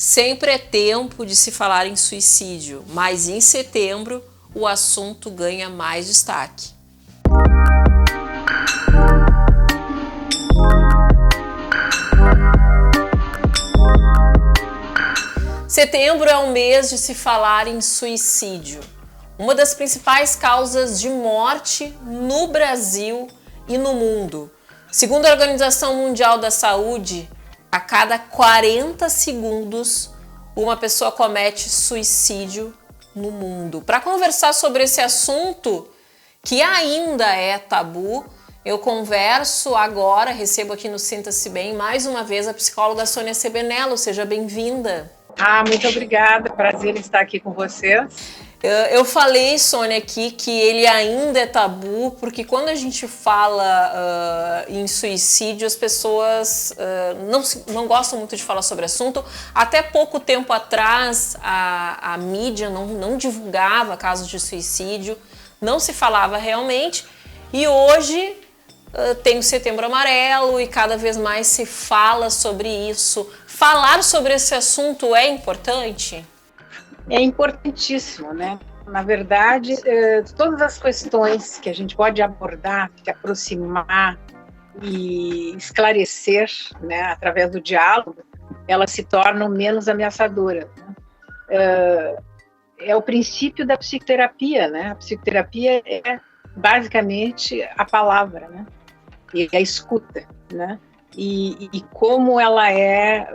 Sempre é tempo de se falar em suicídio, mas em setembro o assunto ganha mais destaque. Setembro é o mês de se falar em suicídio, uma das principais causas de morte no Brasil e no mundo. Segundo a Organização Mundial da Saúde, a cada 40 segundos uma pessoa comete suicídio no mundo. Para conversar sobre esse assunto, que ainda é tabu, eu converso agora, recebo aqui no Sinta-se Bem, mais uma vez a psicóloga Sônia Sebenello. Seja bem-vinda. Muito obrigada, prazer em estar aqui com vocês. Eu falei, Sônia, aqui que ele ainda é tabu, porque quando a gente fala em suicídio, as pessoas não gostam muito de falar sobre o assunto. Até pouco tempo atrás, a mídia não divulgava casos de suicídio, não se falava realmente, e hoje tem o Setembro Amarelo e cada vez mais se fala sobre isso. Falar sobre esse assunto é importante? É importantíssimo, né? Na verdade, todas as questões que a gente pode abordar, se aproximar e esclarecer, né, através do diálogo, elas se tornam menos ameaçadoras, né? É o princípio da psicoterapia, né? A psicoterapia é basicamente a palavra, né? E a escuta, né? E como ela é,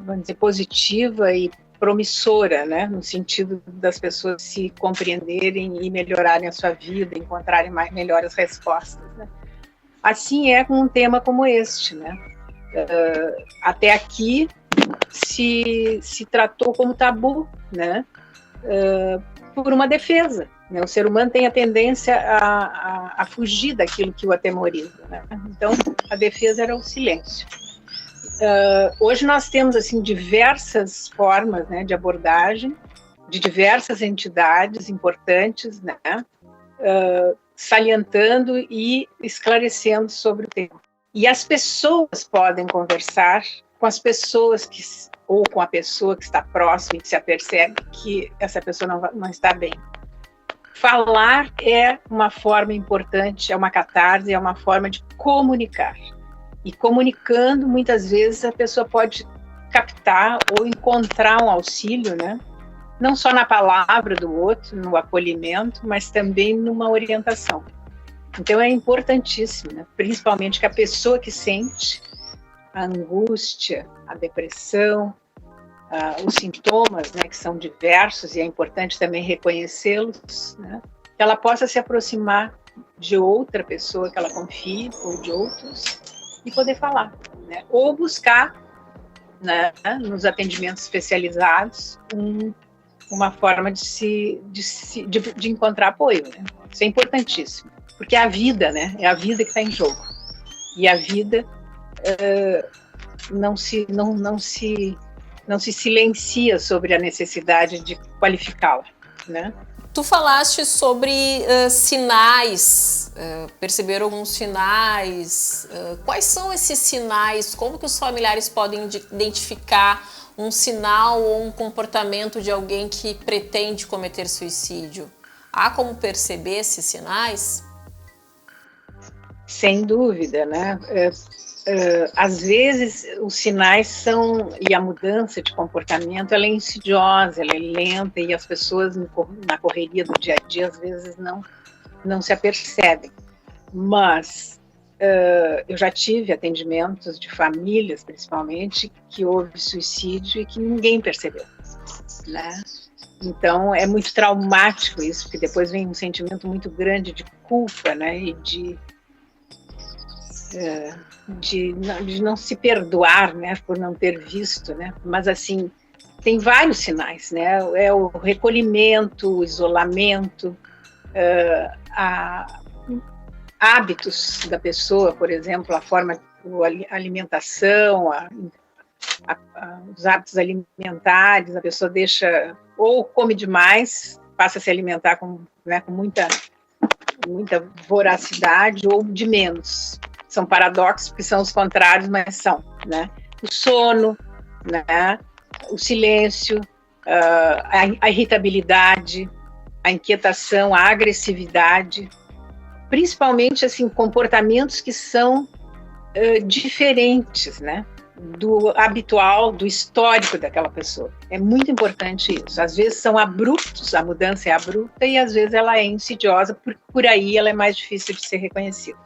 vamos dizer, positiva e promissora, né, no sentido das pessoas se compreenderem e melhorarem a sua vida, encontrarem melhores respostas, né? Assim é com um tema como este, né? Até aqui se tratou como tabu, né? Por uma defesa, né? O ser humano tem a tendência a fugir daquilo que o atemoriza, né? Então a defesa era o silêncio. Hoje nós temos assim diversas formas, né, de abordagem de diversas entidades importantes, né, salientando e esclarecendo sobre o tema. E as pessoas podem conversar com as pessoas ou com a pessoa que está próxima e que se apercebe que essa pessoa não está bem. Falar é uma forma importante, é uma catarse, é uma forma de comunicar. E comunicando, muitas vezes, a pessoa pode captar ou encontrar um auxílio, né? Não só na palavra do outro, no acolhimento, mas também numa orientação. Então, é importantíssimo, né? Principalmente que a pessoa que sente a angústia, a depressão, os sintomas, né, que são diversos, e é importante também reconhecê-los, né? Que ela possa se aproximar de outra pessoa que ela confie, ou de outros, e poder falar, né? Ou buscar, né, nos atendimentos especializados uma forma de encontrar apoio, né? Isso é importantíssimo, porque é a vida, né? É a vida que está em jogo, e a vida não se silencia sobre a necessidade de qualificá-la, né? Tu falaste sobre sinais, perceber alguns sinais. Quais são esses sinais? Como que os familiares podem identificar um sinal ou um comportamento de alguém que pretende cometer suicídio? Há como perceber esses sinais? Sem dúvida, né? Às vezes os sinais são, e a mudança de comportamento, ela é insidiosa, ela é lenta, e as pessoas na correria do dia a dia às vezes não se apercebem. Mas eu já tive atendimentos de famílias, principalmente, que houve suicídio e que ninguém percebeu, né? Então é muito traumático isso, porque depois vem um sentimento muito grande de culpa, né? E de não se perdoar, né, por não ter visto, né? Mas assim, tem vários sinais, né? É o recolhimento, o isolamento, hábitos da pessoa, por exemplo, a alimentação, os hábitos alimentares, a pessoa deixa, ou come demais, passa a se alimentar com muita voracidade, ou de menos. São paradoxos, porque são os contrários, mas são, né? O sono, né? o silêncio, a irritabilidade, a inquietação, a agressividade, principalmente assim comportamentos que são diferentes, né, do habitual, do histórico daquela pessoa. É muito importante isso. Às vezes são abruptos, a mudança é abrupta e às vezes ela é insidiosa, porque por aí ela é mais difícil de ser reconhecida,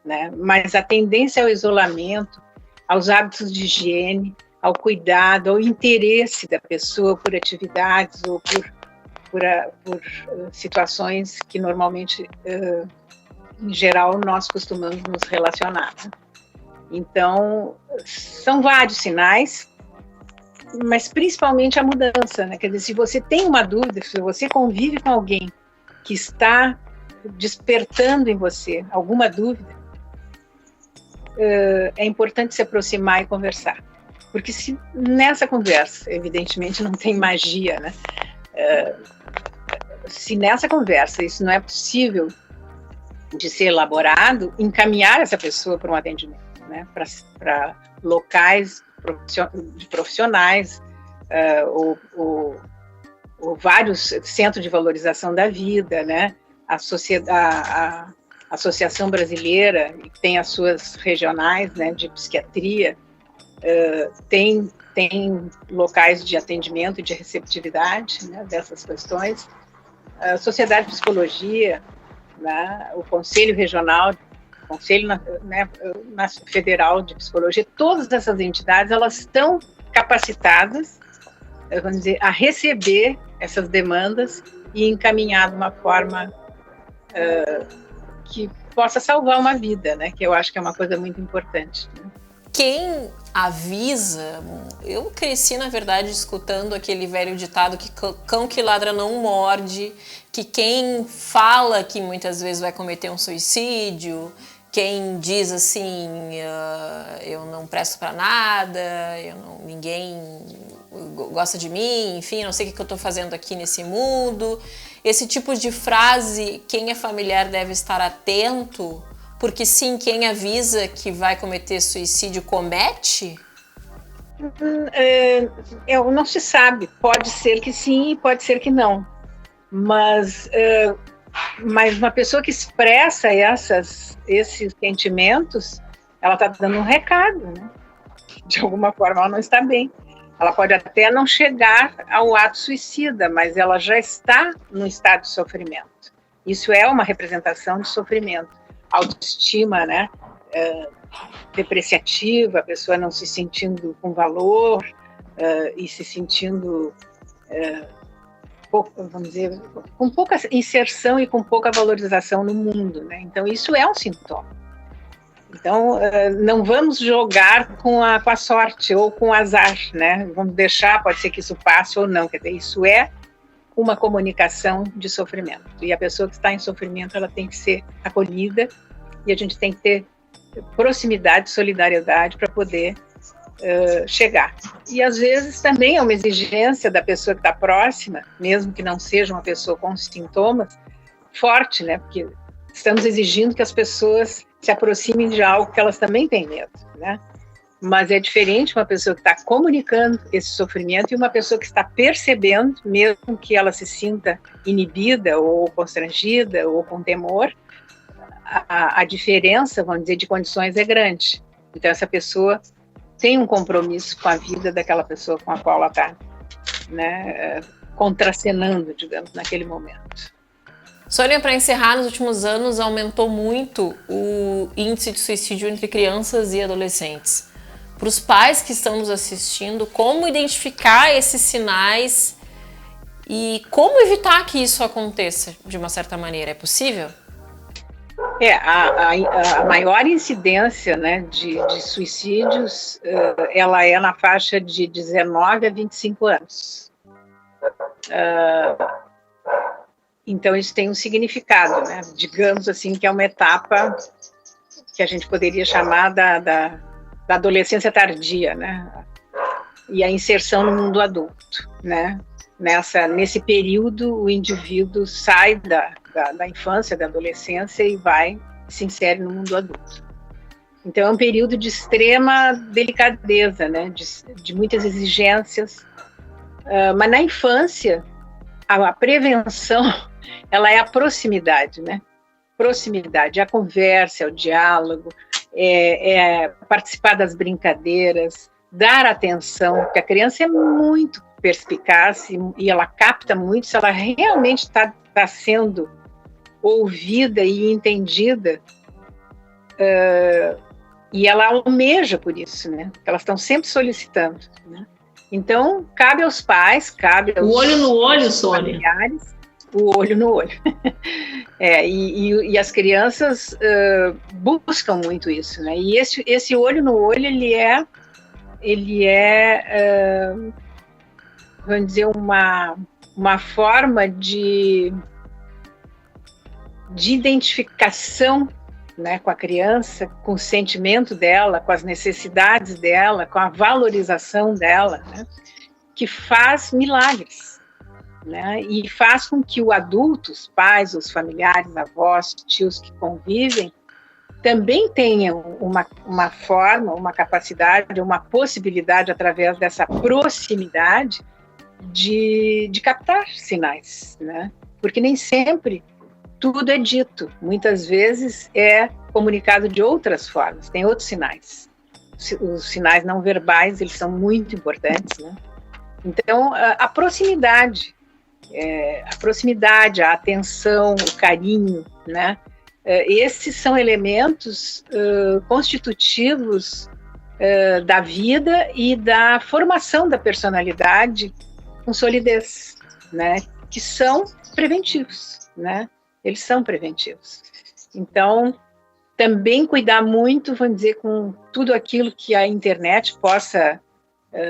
né? Mas a tendência ao isolamento, aos hábitos de higiene, ao cuidado, ao interesse da pessoa por atividades ou por situações que normalmente, em geral, nós costumamos nos relacionar, né? Então, são vários sinais, mas principalmente a mudança, né? Quer dizer, se você tem uma dúvida, se você convive com alguém que está despertando em você alguma dúvida, é importante se aproximar e conversar. Porque se nessa conversa, evidentemente não tem magia, né? Se nessa conversa isso não é possível de ser elaborado, encaminhar essa pessoa para um atendimento, né, para locais de profissionais, ou vários centros de valorização da vida, né, a Associação Brasileira, que tem as suas regionais, né, de psiquiatria, tem locais de atendimento e de receptividade, né, dessas questões, a Sociedade de Psicologia, né, o Conselho Regional, Conselho, né, Federal de Psicologia, todas essas entidades, elas estão capacitadas, vamos dizer, a receber essas demandas e encaminhar de uma forma que possa salvar uma vida, né, que eu acho que é uma coisa muito importante, né? Quem avisa, eu cresci, na verdade, escutando aquele velho ditado que cão que ladra não morde, que quem fala que muitas vezes vai cometer um suicídio, quem diz assim, eu não presto para nada, ninguém gosta de mim, enfim, não sei o que eu estou fazendo aqui nesse mundo. Esse tipo de frase, quem é familiar deve estar atento, porque sim, quem avisa que vai cometer suicídio comete? Não se sabe, pode ser que sim e pode ser que não, mas uma pessoa que expressa esses sentimentos, ela está dando um recado, né? De alguma forma ela não está bem. Ela pode até não chegar ao ato suicida, mas ela já está no estado de sofrimento. Isso é uma representação de sofrimento. Autoestima, né? Depreciativa, a pessoa não se sentindo com valor e se sentindo, vamos dizer, com pouca inserção e com pouca valorização no mundo, né? Então, isso é um sintoma. Então, não vamos jogar com a sorte ou com o azar, né? Vamos deixar, pode ser que isso passe ou não. Quer dizer, isso é uma comunicação de sofrimento. E a pessoa que está em sofrimento, ela tem que ser acolhida e a gente tem que ter proximidade, solidariedade para poder chegar. E às vezes também é uma exigência da pessoa que está próxima, mesmo que não seja uma pessoa com sintomas, forte, né? Porque estamos exigindo que as pessoas se aproximem de algo que elas também têm medo, né? Mas é diferente uma pessoa que está comunicando esse sofrimento e uma pessoa que está percebendo, mesmo que ela se sinta inibida ou constrangida ou com temor, a diferença, vamos dizer, de condições é grande. Então, essa pessoa tem um compromisso com a vida daquela pessoa com a qual ela está, né, contracenando, digamos, naquele momento. Sônia, para encerrar, nos últimos anos aumentou muito o índice de suicídio entre crianças e adolescentes. Para os pais que estão nos assistindo, como identificar esses sinais e como evitar que isso aconteça de uma certa maneira? É possível? A maior incidência, né, de suicídios, ela é na faixa de 19 a 25 anos. Então, isso tem um significado, né? Digamos assim, que é uma etapa que a gente poderia chamar da adolescência tardia, né? E a inserção no mundo adulto, né? Nesse período, o indivíduo sai da infância, da adolescência e se insere no mundo adulto. Então, é um período de extrema delicadeza, né? De muitas exigências. Mas na infância, a prevenção, ela é a proximidade, né? Proximidade, a conversa, o diálogo, participar das brincadeiras, dar atenção, porque a criança é muito perspicaz e ela capta muito se ela realmente está sendo ouvida e entendida, e ela almeja por isso, né? Elas estão sempre solicitando, né? Então, cabe aos pais, cabe aos o olho no olho, Sônia. Familiares, o olho no olho. E as crianças buscam muito isso, né? E esse olho no olho, ele é vamos dizer, uma forma de identificação, né, com a criança, com o sentimento dela, com as necessidades dela, com a valorização dela, né, que faz milagres, né, e faz com que o adulto, os pais, os familiares, avós, tios que convivem, também tenham uma forma, uma capacidade, uma possibilidade, através dessa proximidade, de captar sinais, né, porque nem sempre tudo é dito, muitas vezes é comunicado de outras formas, tem outros sinais. Os sinais não verbais, eles são muito importantes, né? Então, a proximidade, a atenção, o carinho, né? Esses são elementos constitutivos da vida e da formação da personalidade com solidez, né? Que são preventivos, né? Eles são preventivos. Então, também cuidar muito, vamos dizer, com tudo aquilo que a internet possa,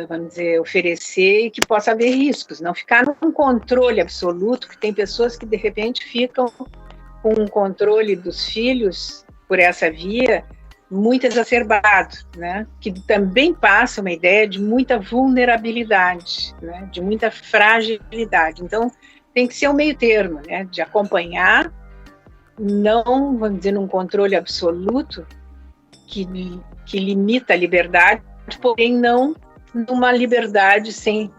vamos dizer, oferecer e que possa haver riscos. Não ficar num controle absoluto, que tem pessoas que, de repente, ficam com um controle dos filhos por essa via muito exacerbado, né? Que também passa uma ideia de muita vulnerabilidade, né? De muita fragilidade. Então, tem que ser um meio termo, né, de acompanhar, não, vamos dizer, num controle absoluto que limita a liberdade, porém não numa liberdade sem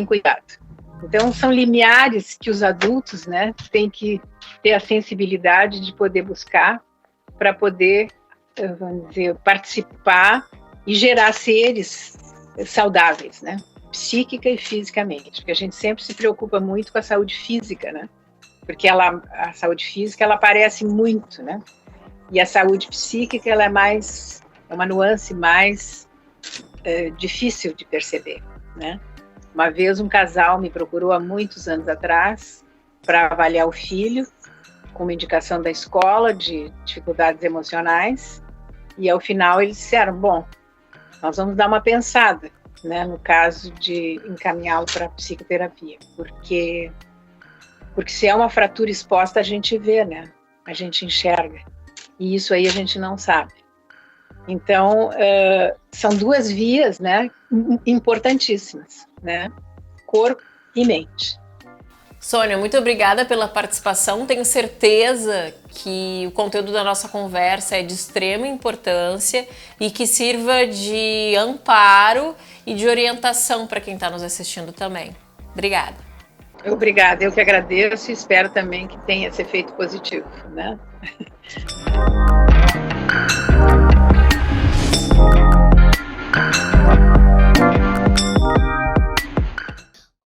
cuidado. Então, são limiares que os adultos, né, têm que ter a sensibilidade de poder buscar para poder, vamos dizer, participar e gerar seres saudáveis, né? Psíquica e fisicamente, porque a gente sempre se preocupa muito com a saúde física, né? Porque a saúde física, ela aparece muito, né? E a saúde psíquica, ela é uma nuance mais difícil de perceber, né? Uma vez um casal me procurou há muitos anos atrás para avaliar o filho, com uma indicação da escola de dificuldades emocionais, e ao final eles disseram, bom, nós vamos dar uma pensada, né, no caso de encaminhá-lo para psicoterapia, porque se é uma fratura exposta, a gente vê, né, a gente enxerga, e isso aí a gente não sabe. Então, são duas vias, né, importantíssimas, né, corpo e mente. Sônia, muito obrigada pela participação. Tenho certeza que o conteúdo da nossa conversa é de extrema importância e que sirva de amparo e de orientação para quem está nos assistindo também. Obrigada. Obrigada, eu que agradeço e espero também que tenha esse efeito positivo, né?